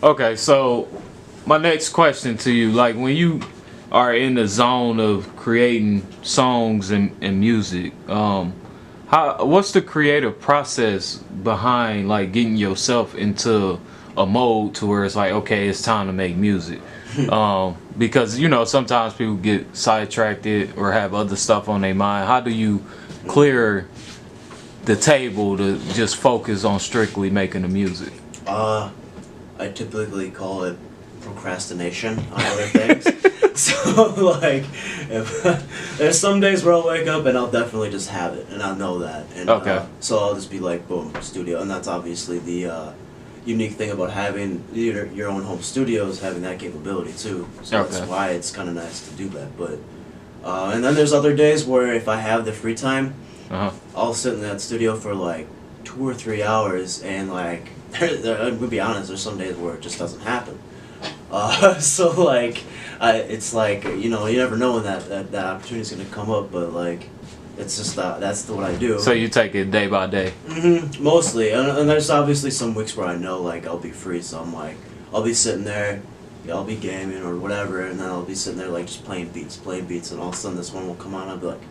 Okay, so my next question to you, like when you are in the zone of creating songs and music, what's the creative process behind like getting yourself into a mode to where it's like, okay, it's time to make music? Because you know sometimes people get sidetracked or have other stuff on their mind. How do you clear the table to just focus on strictly making the music? I typically call it procrastination on other things. So like, if there's some days where I'll wake up and I'll definitely just have it, and I'll know that. And Okay. so I'll just be like, boom, studio, and that's obviously the unique thing about having your own home studio is having that capability too. So Okay. that's why it's kind of nice to do that. But and then there's other days where if I have the free time, I'll sit in that studio for like 2 or 3 hours, and like, I'm gonna be honest, there's some days where it just doesn't happen. So like, it's like, you know, you never know when that opportunity's gonna come up, but like, it's just that's what I do. So you take it day by day. Mostly, and there's obviously some weeks where I know like I'll be free, so I'm like, I'll be sitting there, I'll be gaming or whatever, and then I'll be sitting there like just playing beats, and all of a sudden this one will come on, I'll be like,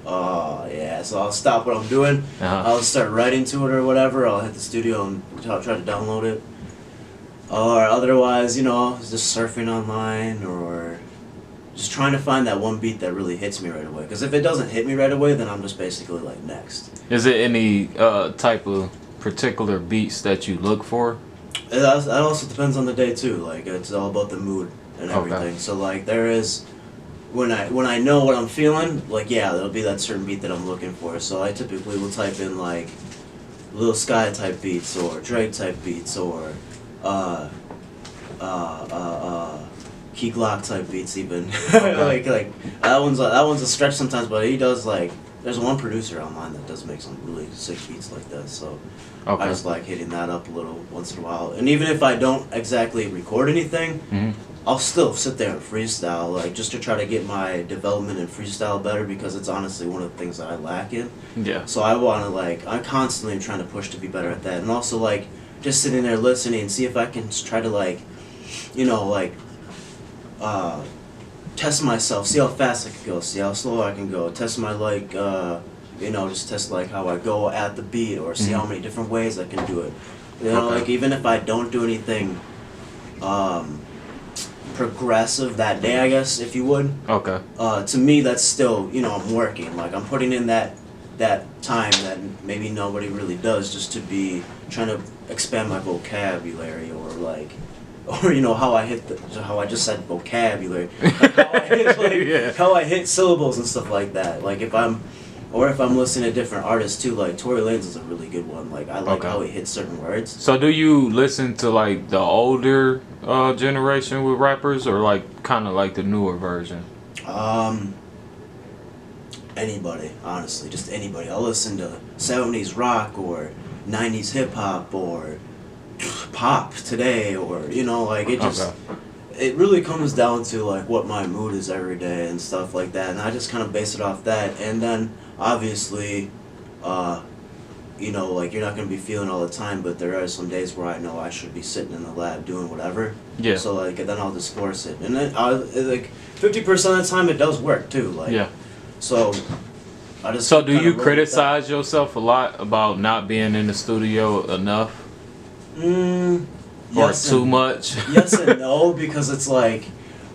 oh yeah, so I'll stop what I'm doing, I'll start writing to it or whatever, I'll hit the studio and try to download it, or otherwise, you know, just surfing online or just trying to find that one beat that really hits me right away, because if it doesn't hit me right away, then I'm just basically like, next. Is it any type of particular beats that you look for? That also depends on the day too, like it's all about the mood and everything. So like there is, when I know what I'm feeling, like yeah, there'll be that certain beat that I'm looking for. So I typically will type in like Lil Sky type beats or Drake type beats or Key Glock type beats even. like that one's a stretch sometimes, but he does like, there's one producer online that does make some really sick beats like that. So I just like hitting that up a little once in a while. And even if I don't exactly record anything, I'll still sit there and freestyle, like just to try to get my development in freestyle better, because it's honestly one of the things that I lack in. Yeah. So I want to like, I'm constantly trying to push to be better at that, and also like just sitting there listening and see if I can try to like, you know, like test myself, see how fast I can go, see how slow I can go, test my like, you know, just test like how I go at the beat, or see how many different ways I can do it. You know, like even if I don't do anything progressive that day, I guess, if you would. Okay. To me, that's still, you know, I'm working. Like I'm putting in that time that maybe nobody really does, just to be trying to expand my vocabulary, or like, or you know, how I just said vocabulary, like how I hit, like, how I hit syllables and stuff like that. Like if I'm listening to different artists too, like Tory Lanez is a really good one. Like I like how he hits certain words. So do you listen to like the older generation with rappers, or like kind of like the newer version? Anybody, honestly, just anybody. I'll listen to 70s rock or 90s hip hop or pop today, or you know, like it just it really comes down to like what my mood is every day and stuff like that, and I just kind of base it off that. And then obviously you know, like you're not going to be feeling all the time, but there are some days where I know I should be sitting in the lab doing whatever. Yeah. So like then I'll just force it, and then like 50% of the time it does work too. Like yeah. So I just. So do you criticize yourself a lot about not being in the studio enough? Or too much? Yes and no, because it's like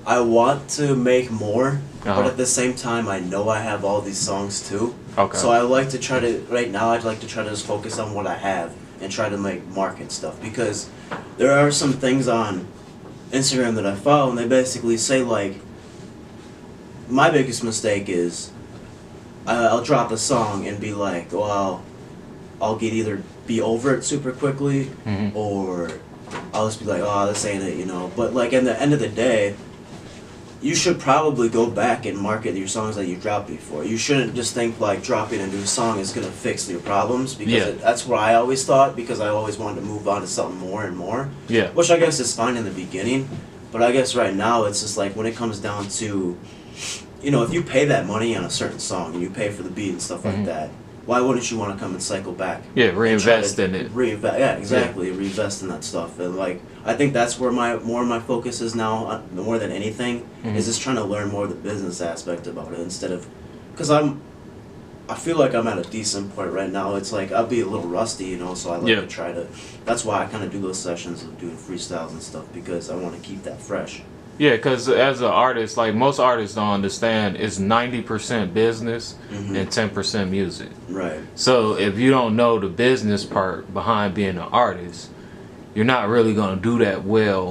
I want to make more, but at the same time I know I have all these songs too. Okay. So I like to try to, right now I'd like to try to just focus on what I have and try to like market stuff, because there are some things on Instagram that I follow and they basically say like, my biggest mistake is I'll drop a song and be like, well, I'll either be over it super quickly, or I'll just be like, oh, this ain't it, you know. But like at the end of the day, you should probably go back and market your songs that you dropped before. You shouldn't just think like dropping a new song is gonna fix your problems, because that's what I always thought, because I always wanted to move on to something more and more. Yeah. Which I guess is fine in the beginning, but I guess right now it's just like when it comes down to, you know, if you pay that money on a certain song and you pay for the beat and stuff like that, why wouldn't you want to come and cycle back? Yeah, reinvest in it. Yeah, exactly. Yeah. Reinvest in that stuff, and like I think that's where more of my focus is now, more than anything, is just trying to learn more of the business aspect about it instead of, because I feel like I'm at a decent point right now. It's like I'll be a little rusty, you know, so I like to try to. That's why I kind of do those sessions of doing freestyles and stuff, because I want to keep that fresh. Yeah, because as an artist, like most artists don't understand, it's 90% business and 10% music. Right. So if you don't know the business part behind being an artist, you're not really gonna do that well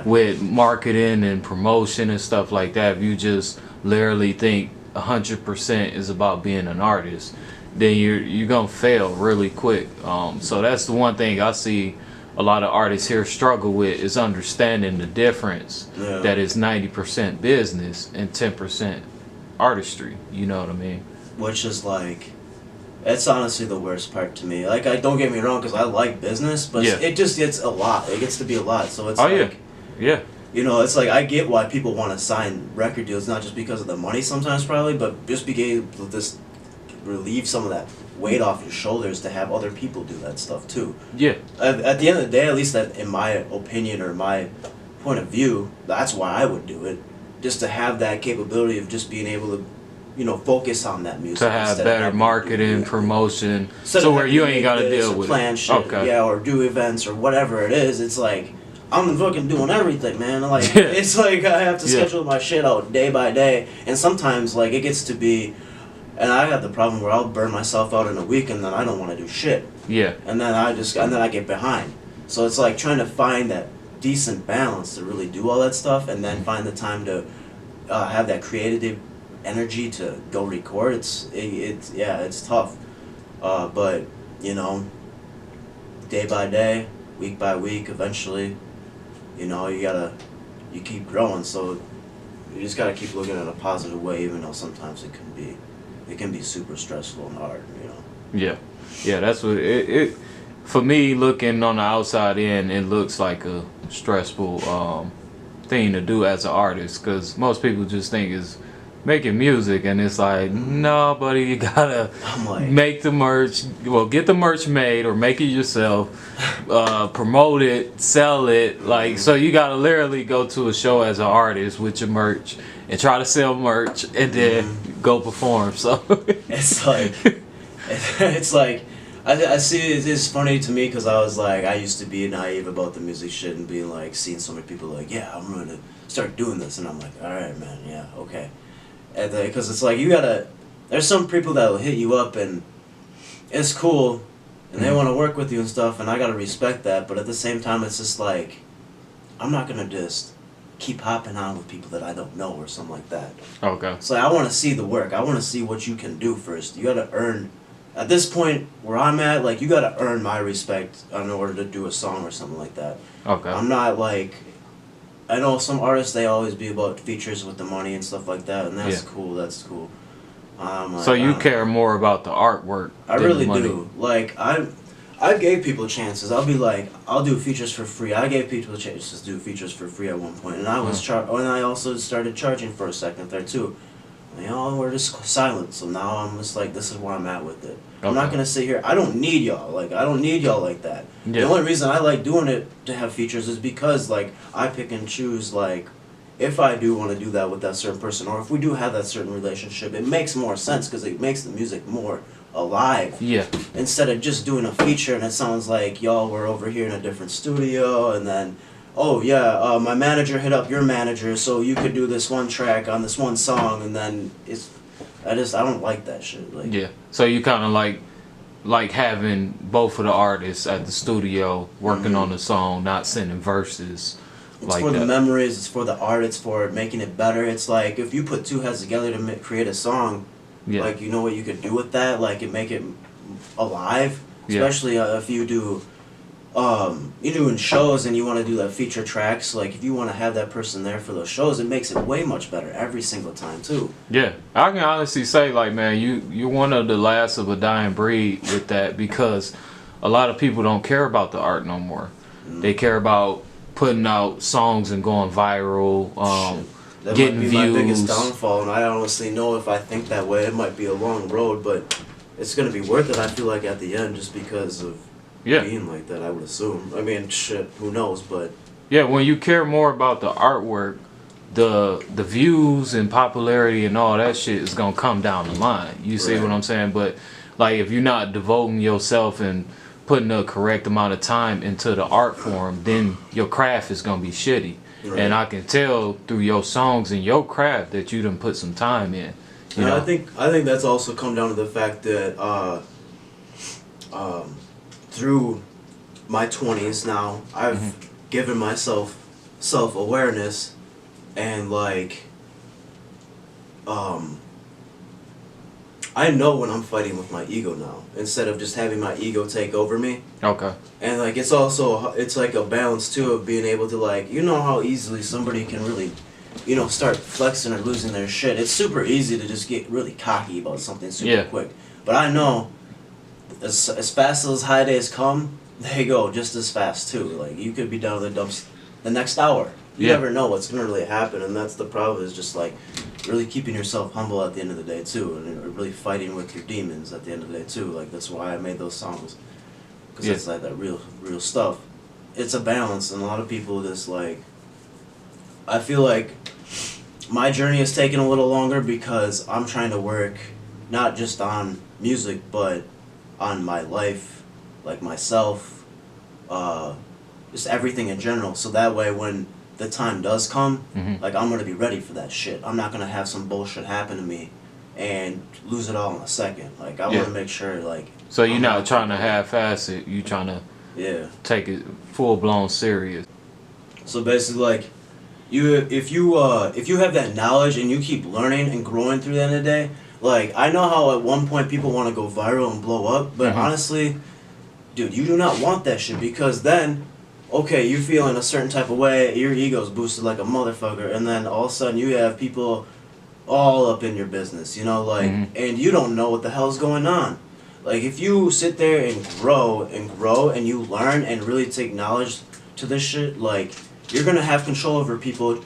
with marketing and promotion and stuff like that. If you just literally think 100% is about being an artist, then you're gonna fail really quick. So that's the one thing I see a lot of artists here struggle with, is understanding the difference that is 90% business and 10% artistry. You know what I mean? Which is like, it's honestly the worst part to me. Like, don't get me wrong, because I like business, but it just gets a lot. It gets to be a lot. So it's yeah. You know, it's like I get why people want to sign record deals, not just because of the money sometimes probably, but just because of this, relieve some of that weight off your shoulders to have other people do that stuff too. Yeah. At the end of the day, at least that in my opinion or my point of view, that's why I would do it. Just to have that capability of just being able to, you know, focus on that music. To have better marketing, promotion, so where you ain't got to deal with plan shit, or do events or whatever it is. It's like, I'm fucking doing everything, man. Like, it's like I have to schedule my shit out day by day, and sometimes like it gets to be. And I have the problem where I'll burn myself out in a week and then I don't want to do shit. Yeah. And then I get behind. So it's like trying to find that decent balance to really do all that stuff, and then find the time to have that creative energy to go record. It's tough. But you know, day by day, week by week, eventually, you know, you keep growing. So you just gotta keep looking at a positive way, even though sometimes it can be super stressful and hard, you know. Yeah, that's what it for me, looking on the outside in, it looks like a stressful thing to do as an artist, because most people just think it's making music, and it's like, no, buddy, you gotta make the merch, get the merch made or make it yourself, promote it, sell it, like, so you gotta literally go to a show as an artist with your merch and try to sell merch and then go perform. So it's like I see it's funny to me, because I used to be naive about the music shit and being like, seeing so many people like, yeah, I'm gonna start doing this, and I'm like, all right, man, yeah, okay. And because it's like, there's some people that will hit you up and it's cool and they want to work with you and stuff, and I gotta respect that, but at the same time it's just like, I'm not gonna just keep hopping on with people that I don't know or something like that. Okay. So I want to see the work. I want to see what you can do first. You gotta earn, at this point where I'm at, like, you gotta earn my respect in order to do a song or something like that. Okay. I'm not like, I know some artists, they always be about features with the money and stuff like that, and that's cool. That's cool. So you care more about the artwork? I really do. Like, I gave people chances. I'll be like, I'll do features for free. I gave people chances to do features for free at one point, and I was and I also started charging for a second there too. You know, we're just silent. So now I'm just like, this is where I'm at with it. I'm not gonna sit here. I don't need y'all. Like, I don't need y'all like that. Yeah. The only reason I like doing it to have features is because, like, I pick and choose, like, if I do want to do that with that certain person, or if we do have that certain relationship, it makes more sense because it makes the music more alive. Yeah. Instead of just doing a feature and it sounds like y'all were over here in a different studio, and then, oh yeah, my manager hit up your manager so you could do this one track on this one song, and then I don't like that shit. Like, yeah. So you kind of like having both of the artists at the studio working on the song, not sending verses. It's for the memories, it's for the art, it's for making it better. It's like, if you put two heads together to create a song, like, you know what you could do with that? Like, it make it alive. Especially if you do, you're doing shows and you want to do that feature tracks. Like, if you want to have that person there for those shows, it makes it way much better every single time too. Yeah, I can honestly say, like, man, you're one of the last of a dying breed with that, because a lot of people don't care about the art no more. They care about putting out songs and going viral, that getting might be views. my biggest downfall, and I honestly know if I think that way, it might be a long road, but it's gonna be worth it. I feel like at the end, just because of Yeah. being like that, I would assume. I mean, shit, who knows? But Yeah, when you care more about the artwork, the views and popularity and all that shit is gonna come down the line. You see Right. what I'm saying? But like if you're not devoting yourself and putting the correct amount of time into the art form, then your craft is gonna be shitty. Right. And I can tell through your songs and your craft that you done put some time in. You and know? I think that's also come down to the fact that through my 20s now, I've given myself self-awareness and like I know when I'm fighting with my ego now instead of just having my ego take over me. Okay. And like it's like a balance too of being able to like, you know how easily somebody can really, you know, start flexing or losing their shit. It's super easy to just get really cocky about something super quick. But I know as fast as those high days come, they go just as fast too. Like you could be down in the dumps the next hour. You never know what's gonna really happen, and that's the problem. Is just like really keeping yourself humble at the end of the day too, and really fighting with your demons at the end of the day too. Like that's why I made those songs, because it's like that real stuff. It's a balance, and a lot of people just like. I feel like my journey has taken a little longer because I'm trying to work not just on music but on my life, like myself, just everything in general. So that way when the time does come, like I'm gonna be ready for that shit. I'm not gonna have some bullshit happen to me and lose it all in a second. Like I want to make sure like. So you're not trying to half-ass it. You trying to take it full blown serious. So basically, like if you have that knowledge and you keep learning and growing through the end of the day, like I know how at one point people want to go viral and blow up, but honestly, dude, you do not want that shit because then. Okay, you feel in a certain type of way, your ego's boosted like a motherfucker, and then all of a sudden you have people all up in your business, you know, like, and you don't know what the hell's going on. Like, if you sit there and grow, and you learn and really take knowledge to this shit, like, you're gonna have control over people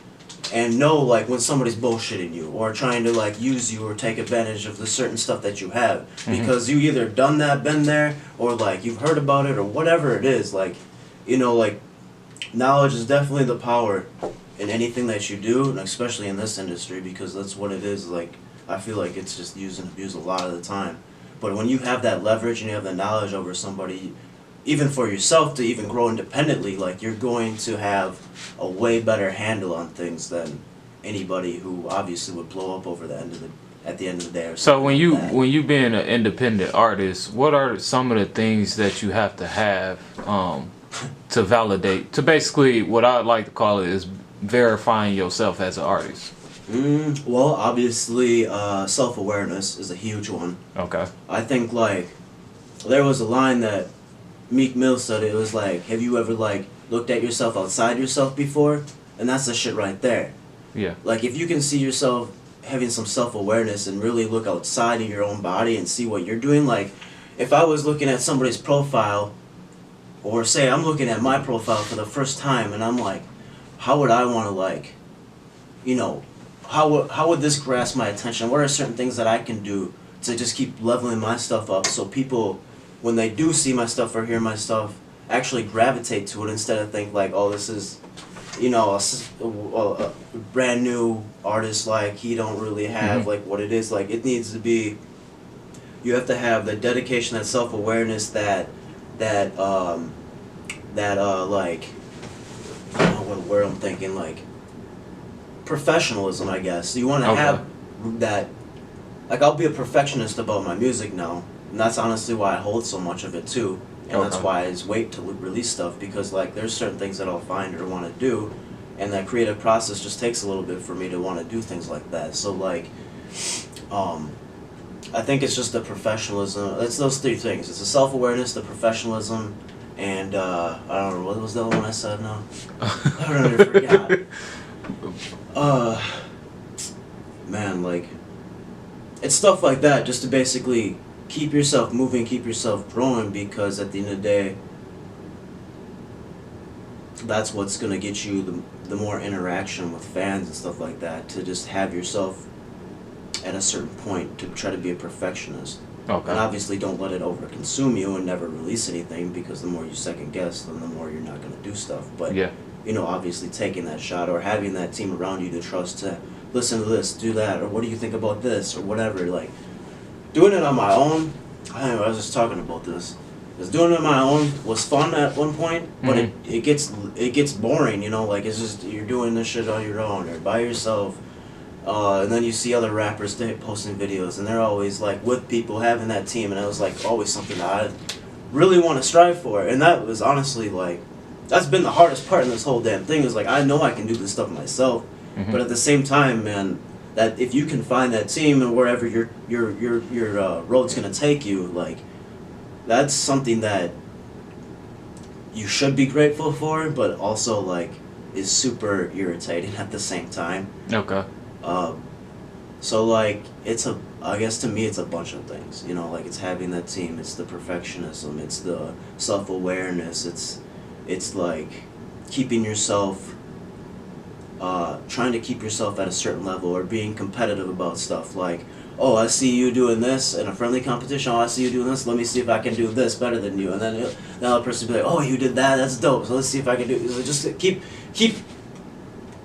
and know, like, when somebody's bullshitting you or trying to, like, use you or take advantage of the certain stuff that you have. Because you either done that, been there, or, like, you've heard about it or whatever it is, like, you know, like, knowledge is definitely the power in anything that you do, and especially in this industry, because that's what it is. Like, I feel like it's just used and abused a lot of the time. But when you have that leverage and you have the knowledge over somebody, even for yourself to even grow independently, like, you're going to have a way better handle on things than anybody who obviously would blow up over at the end of the day. Or so when like you being an independent artist, what are some of the things that you have to have to validate, to basically what I'd like to call it is verifying yourself as an artist? Well, obviously, self-awareness is a huge one. Okay. I think, like, there was a line that Meek Mill said. It was like, have you ever, like, looked at yourself outside yourself before? And that's the shit right there. Yeah. Like, if you can see yourself having some self-awareness and really look outside of your own body and see what you're doing, like, if I was looking at somebody's profile, or say I'm looking at my profile for the first time and I'm like, how would I want to, like, you know, how would this grasp my attention? What are certain things that I can do to just keep leveling my stuff up so people, when they do see my stuff or hear my stuff, actually gravitate to it instead of think like, oh, this is, you know, a brand new artist, like he don't really have like what it is. Like it needs to be, you have to have the dedication, that self-awareness, that like, I don't know what word I'm thinking, like, professionalism, I guess. You want to have that, like, I'll be a perfectionist about my music now, and that's honestly why I hold so much of it, too, and that's why I just wait to release stuff, because, like, there's certain things that I'll find or want to do, and that creative process just takes a little bit for me to want to do things like that. So, like, I think it's just the professionalism. It's those three things. It's the self-awareness, the professionalism, and I don't know, what was the other one I said now? I already forgot. Man, like, it's stuff like that, just to basically keep yourself moving, keep yourself growing, because at the end of the day, that's what's going to get you the more interaction with fans and stuff like that, to just have yourself at a certain point to try to be a perfectionist. Okay. And obviously don't let it over-consume you and never release anything, because the more you second guess, then the more you're not going to do stuff. But, Yeah. you know, obviously taking that shot or having that team around you to trust to listen to this, do that, or what do you think about this, or whatever. Like, doing it on my own, I was just talking about this. Because doing it on my own was fun at one point, but it gets boring, you know, like it's just, you're doing this shit on your own or by yourself. And then you see other rappers posting videos, and they're always like with people having that team, and it was like always something that I really want to strive for. And that was honestly like, that's been the hardest part in this whole damn thing, is like I know I can do this stuff myself, but at the same time, man, that if you can find that team and wherever your road's gonna take you, like that's something that you should be grateful for, but also like is super irritating at the same time. Okay. So like I guess to me it's a bunch of things, you know, like it's having that team, it's the perfectionism, it's the self-awareness, it's like keeping yourself, trying to keep yourself at a certain level, or being competitive about stuff like, oh, I see you doing this in a friendly competition, oh, I see you doing this, let me see if I can do this better than you, and then the other person will be like, oh, you did that, that's dope, so let's see if I can do it. So just keep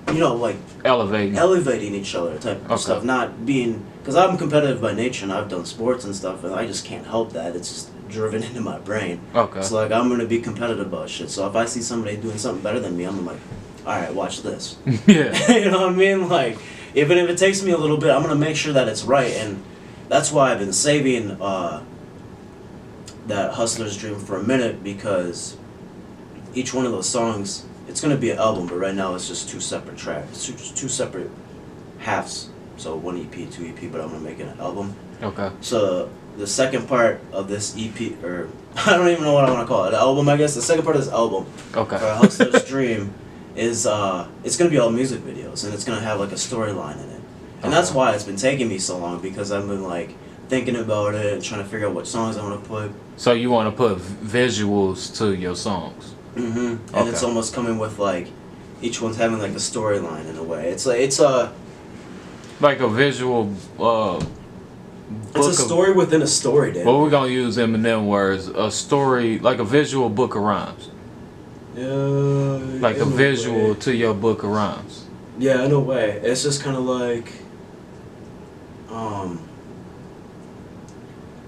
you know, like elevating each other type of stuff, not being, because I'm competitive by nature and I've done sports and stuff, and I just can't help that. It's just driven into my brain. Okay. So like I'm gonna be competitive about shit. So if I see somebody doing something better than me, I'm like, all right, watch this. Yeah. You know what I mean? Like, even if it takes me a little bit, I'm gonna make sure that it's right, and that's why I've been saving that Hustler's Dream for a minute, because each one of those songs, it's gonna be an album, but right now it's just two separate tracks, two separate halves. So one EP, two EP, but I'm gonna make it an album. Okay. So the second part of this EP, or I don't even know what I want to call it, an album, I guess. The second part of this album, okay, for Hustler's Dream, is it's gonna be all music videos, and it's gonna have like a storyline in it, and that's why it's been taking me so long, because I've been like thinking about it and trying to figure out what songs I want to put. So you want to put visuals to your songs? Mm-hmm. And it's almost coming with like each one's having like a storyline in a way. It's like like a visual. It's a story within a story, Dan. Well, we're gonna use Eminem words. A story, like a visual book of rhymes. Yeah. Like a visual to your book of rhymes. Yeah, in a way. It's just kind of like,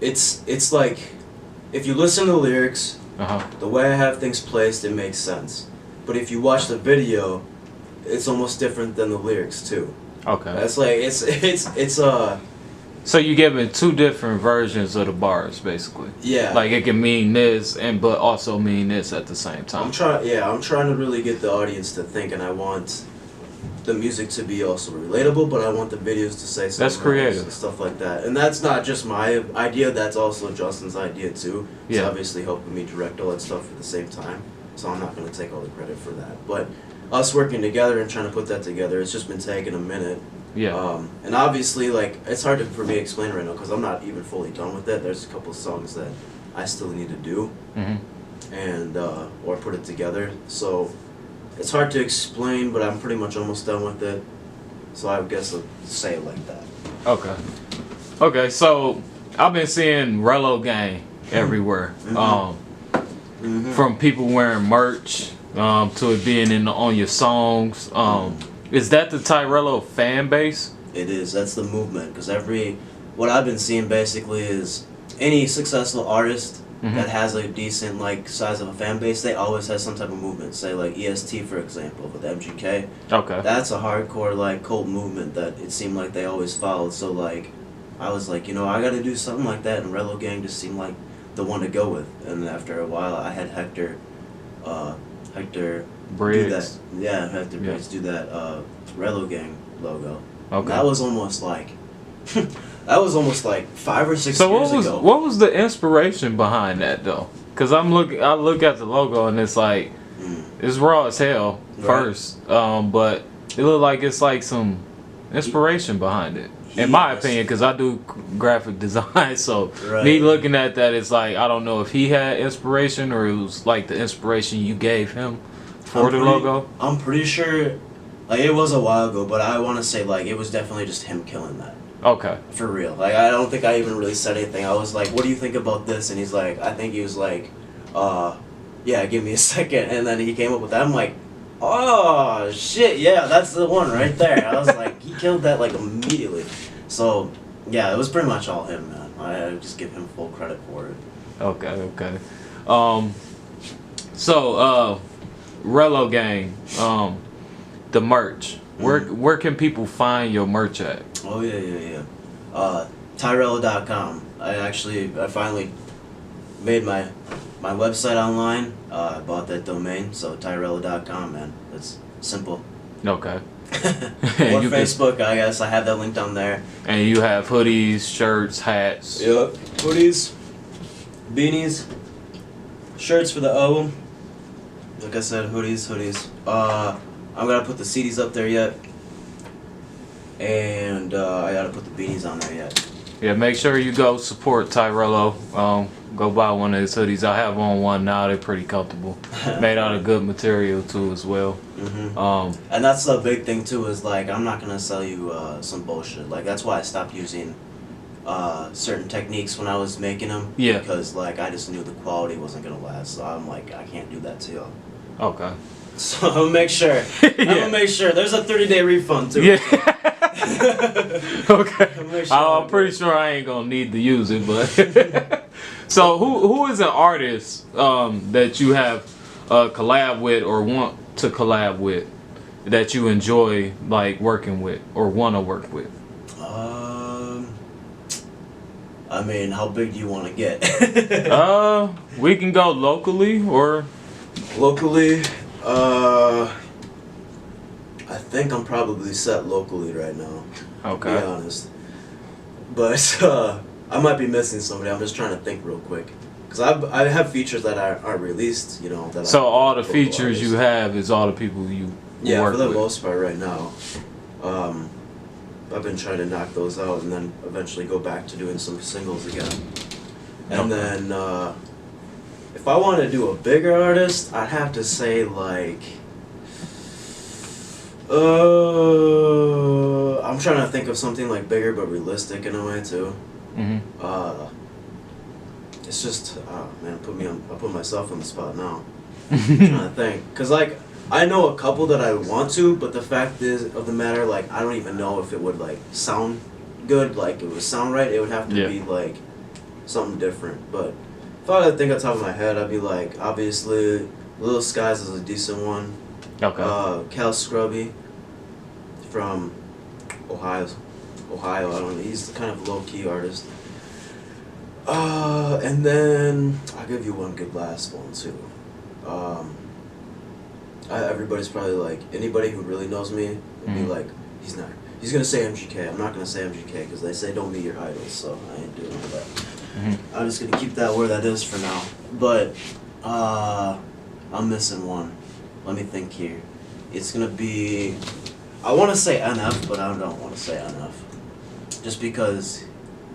it's like, if you listen to the lyrics, the way I have things placed, it makes sense. But if you watch the video, it's almost different than the lyrics too. Okay. It's like it's So you giving two different versions of the bars, basically. Yeah. Like it can mean this but also mean this at the same time. I'm trying to really get the audience to think, and I want the music to be also relatable, but I want the videos to say something. That's creative. And stuff like that. And that's not just my idea, that's also Justin's idea too. He's obviously helping me direct all that stuff at the same time. So I'm not going to take all the credit for that. But us working together and trying to put that together, it's just been taking a minute. Yeah. And obviously, like, it's hard for me to explain right now because I'm not even fully done with it. There's a couple of songs that I still need to do, and or put it together. So it's hard to explain, but I'm pretty much almost done with it. So I guess I'll say it like that. Okay. Okay. So I've been seeing Rello Gang everywhere. From people wearing merch to it being on your songs. Is that the Ty Rello fan base? It is. That's the movement. Because what I've been seeing basically is any successful artist that has a decent like size of a fan base, they always have some type of movement. Say like EST for example with MGK. Okay. That's a hardcore like cult movement that it seemed like they always followed. So like, I was like, you know, I got to do something like that, and Rello Gang just seemed like the one to go with. And after a while, I had Hector Briggs. do that. Yeah, Hector Briggs do that Rello Gang logo. Okay. And that was almost like 5 or 6 years ago. So what was the inspiration behind that though? Because I look at the logo and it's like it's raw as hell first, but it looked like it's like some inspiration behind it. In my opinion, because I do graphic design, so me looking at that, it's like I don't know if he had inspiration or it was like the inspiration you gave him for the logo. I'm pretty sure, like it was a while ago, but I want to say like it was definitely just him killing that. Okay. For real. Like, I don't think I even really said anything. I was like, what do you think about this? And he's like, I think he was like, yeah, give me a second. And then he came up with that. I'm like, oh, shit, yeah, that's the one right there. I was like, he killed that, like, immediately. So, yeah, it was pretty much all him, man. I just give him full credit for it. Okay. So, Rello Gang, the merch. Where can people find your merch at? Oh, yeah. TyRello.com. I finally made my website online. I bought that domain, so TyRello.com, man. It's simple. Okay. Or Facebook, I guess. I have that link down there. And you have hoodies, shirts, hats. Yep. Hoodies, beanies, shirts for the album. Like I said, hoodies. I'm gonna put the CDs up there yet. And I gotta put the beanies on there yet. Yeah, make sure you go support Ty Rello. Go buy one of his hoodies. I have on one now. They're pretty comfortable. Made out of good material too as well. And that's the big thing too, is like, I'm not gonna sell you some bullshit. Like, that's why I stopped using certain techniques when I was making them. Yeah. Because like, I just knew the quality wasn't gonna last. So I'm like, I can't do that to y'all. Okay. So I'm gonna make sure. I'm gonna make sure. There's a 30-day refund too. Yeah. Okay. I'm pretty good. sure I ain't gonna need to use it, but so who is an artist that you have collab with or want to collab with that you enjoy like working with or want to work with? I mean, how big do you want to get? We can go locally or Locally, I think I'm probably set locally right now. okay. To be honest. But I might be missing somebody. I'm just trying to think real quick. Because I have features that aren't released, you know. That So all the features you have is all the people you work for the with. most part right now. I've been trying to knock those out and then eventually go back to doing some singles again. And then if I want to do a bigger artist, I'd have to say like I'm trying to think of something like bigger but realistic in a way too. It's just man, I put myself on the spot now. I'm trying to think, cause like I know a couple that I want to, but the fact of the matter, like I don't even know if it would like sound good, like it would sound right. It would have to be like something different. But if I had to think on top of my head, I'd be like, obviously, Little Skies is a decent one. Okay. Cal Scrubby from Ohio. I don't know. He's kind of a low-key artist. And then I'll give you one good last one too. Everybody's probably like, anybody who really knows me would be like, he's gonna say MGK. I'm not gonna say MGK because they say don't meet your idols, so I ain't doing that. I'm just gonna keep that where that is for now. But I'm missing one. Let me think here. It's gonna be, I want to say NF, but I don't want to say NF, just because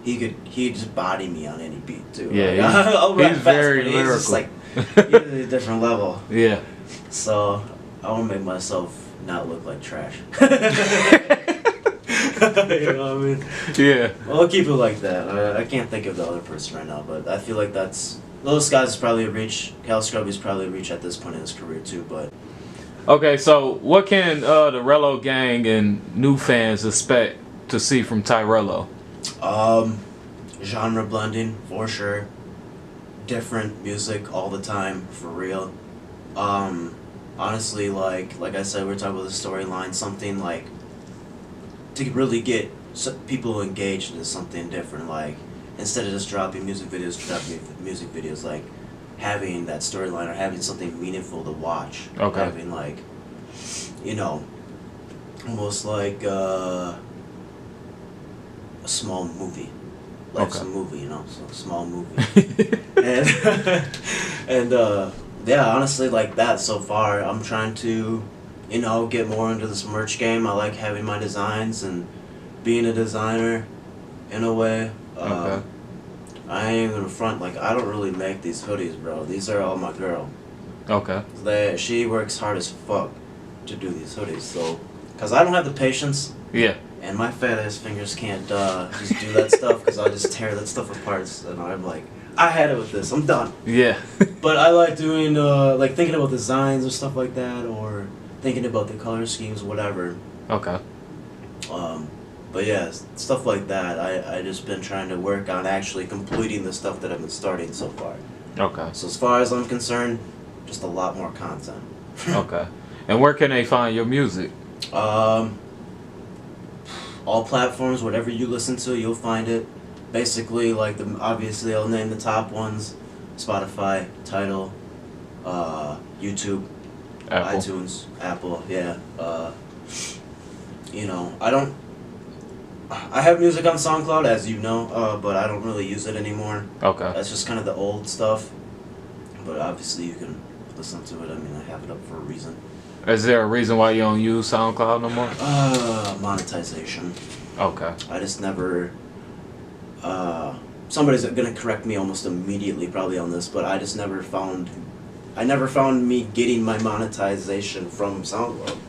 he'd just body me on any beat too. Yeah, like, I'll rap he's fast, very but lyrical. He's just like he's at a different level. Yeah. So I want to make myself not look like trash. You know what I mean? Yeah. Well, I'll keep it like that. I can't think of the other person right now, but I feel like that's Little Skies is probably a reach. Cal Scrubby's probably a reach at this point in his career too. But Okay, so what can the Rello Gang and new fans expect to see from Ty Rello? genre blending for sure. Different music all the time, for real. Honestly, like I said, we're talking about the storyline, something like to really get people engaged in something different. Like instead of just dropping music videos, like having that storyline or having something meaningful to watch. Okay. Having like, you know, almost like a small movie. Life's a movie, you know, so a small movie. and yeah, honestly, like that so far. I'm trying to, you know, get more into this merch game. I like having my designs and being a designer in a way. Okay. I ain't gonna front, like I don't really make these hoodies, bro. These are all my girl. Okay. She works hard as fuck to do these hoodies, so, cause I don't have the patience. Yeah. and my fat ass fingers can't just do that stuff because I just tear that stuff apart, and I'm like, I had it with this. I'm done. Yeah. But I like doing like thinking about designs or stuff like that, or thinking about the color schemes, whatever. Okay. But yeah, stuff like that. I just been trying to work on actually completing the stuff that I've been starting so far. Okay. So as far as I'm concerned, just a lot more content. Okay. And where can they find your music? All platforms, whatever you listen to, you'll find it. Basically, like obviously, I'll name the top ones: Spotify, Tidal, YouTube, Apple. iTunes, Apple. Yeah. I have music on SoundCloud, as you know, but I don't really use it anymore. Okay. That's just kind of the old stuff. But obviously, you can listen to it. I mean, I have it up for a reason. Is there a reason why you don't use SoundCloud no more? Monetization. Okay. I just never. Somebody's gonna correct me almost immediately, probably on this, but I just never found. I never found me getting my monetization from SoundCloud,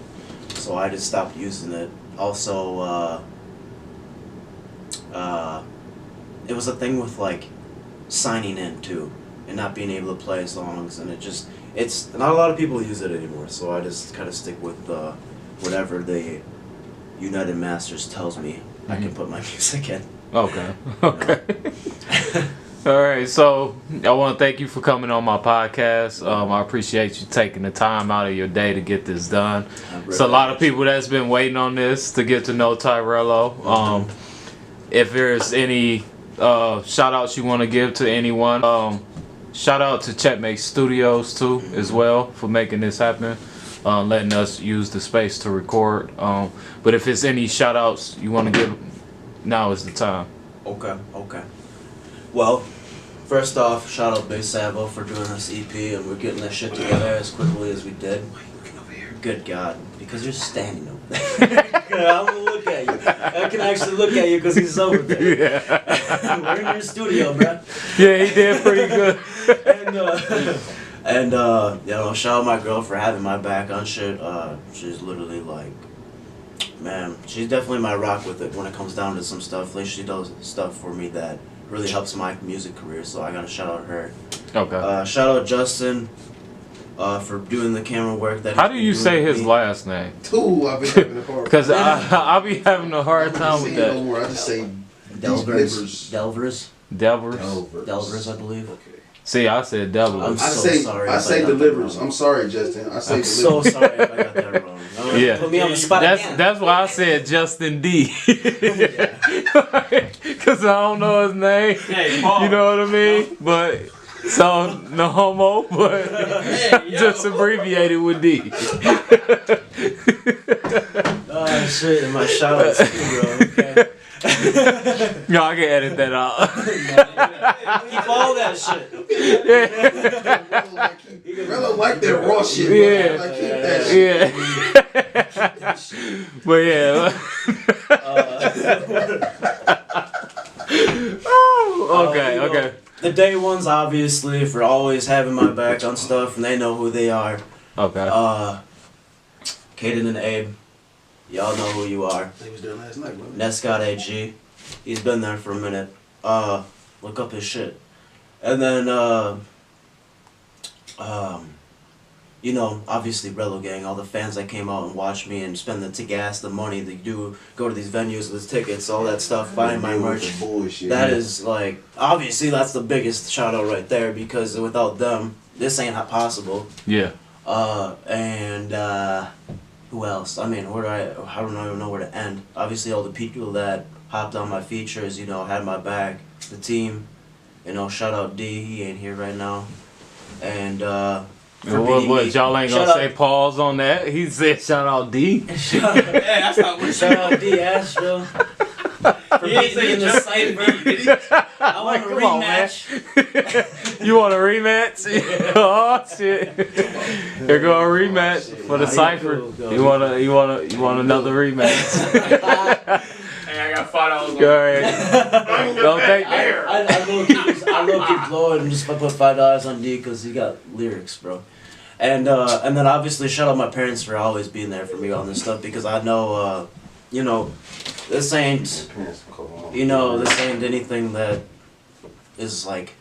so I just stopped using it. Also, it was a thing with like signing in too, and not being able to play songs, and it's not a lot of people use it anymore. So I just kind of stick with whatever the United Masters tells me I can put my music in. Okay. Okay. All right. So I want to thank you for coming on my podcast. I appreciate you taking the time out of your day to get this done. It's a lot of people that's been waiting on this to get to know Ty Rello. If there's any shout outs you want to give to anyone, shout out to Checkmate Studios too, as well, for making this happen, letting us use the space to record. But if it's any shout outs you want to give, now is the time. Okay. Well, first off, shout out Big Sabo for doing this EP, and we're getting this shit together as quickly as we did. Why are you looking over here? Good God, because you're standing over there. I'm gonna look at you. I can actually look at you because he's over there. Yeah. We're in your studio, bro. Yeah, he did pretty good. And shout out my girl for having my back on shit. She's literally like, man, she's definitely my rock with it when it comes down to some stuff. Like, she does stuff for me that really helps my music career, so I gotta shout out her. Okay. Shout out Justin for doing the camera work. How do you say his last name? Ooh, I've been having a hard Because I'll be having a hard time with that. No more. I just say Delvers. Delvers? I believe. Okay. See, I said Delvers. I say delivers. I'm sorry, Justin. I say I'm delivers. so sorry if I got that wrong. Yeah. Put me on the spot again. That's why I said Justin D. Because I don't know his name. Hey, Paul. You know what I mean? But so no homo, but just abbreviated with D. Oh shit! And my shout out to you, bro. Okay. No, I can edit that out. Keep all that shit. Rello like that raw shit. Yeah. Like, keep that shit. Yeah. But yeah. Okay. The day ones, obviously, for always having my back on stuff, and they know who they are. Okay. Caden and Abe, y'all know who you are. He was there last night, wasn't he? Nescott AG, he's been there for a minute. Look up his shit. And then, obviously Rello Gang, all the fans that came out and watched me and spend the gas, the money that you do, go to these venues, the tickets, all that stuff, buying my merch. That is like, obviously that's the biggest shout out right there, because without them, this ain't possible. Yeah. Who else? I mean, I don't even know where to end. Obviously all the people that hopped on my features, had my back, the team, shout out D, he ain't here right now. And, what y'all ain't gonna say pause on that? He said shout out D. Shout out D Astro. For beating me in the cypher. I want a rematch. You want a rematch? Oh shit! Here go a rematch for the cipher. You want another rematch? Hey, I got $5. Go ahead. Don't take. I low keep blowing and just put $5 on D because he got lyrics, bro. And then obviously shout out my parents for always being there for me on this stuff, because I know you know, this ain't, you know, this ain't anything that is like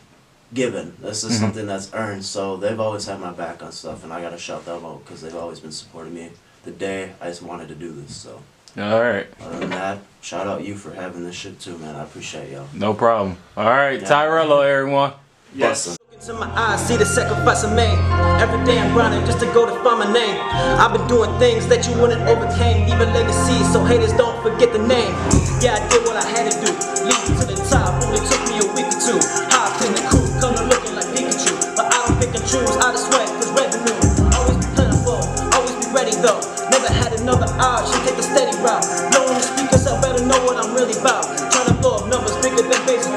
given. This is something that's earned. So they've always had my back on stuff, and I gotta shout them out because they've always been supporting me. The day I just wanted to do this. So. All right. Other than that, shout out you for having this shit too, man. I appreciate y'all. No problem. All right, Ty Rello, everyone. Yes. To my eyes, see the sacrifice I made. Every day I'm grinding just to go to find my name. I've been doing things that you wouldn't overcame, even legacy, so haters don't forget the name. Yeah, I did what I had to do, lead to the top, only took me a week or two. Hopped in the coupe, color looking like Pikachu, but I don't pick and choose, out of sweat, cause revenue. Always be plentiful, always be ready though. Never had another option, take the steady route. Blowing the speakers, I better know what I'm really about. Trying to blow up numbers bigger than bases,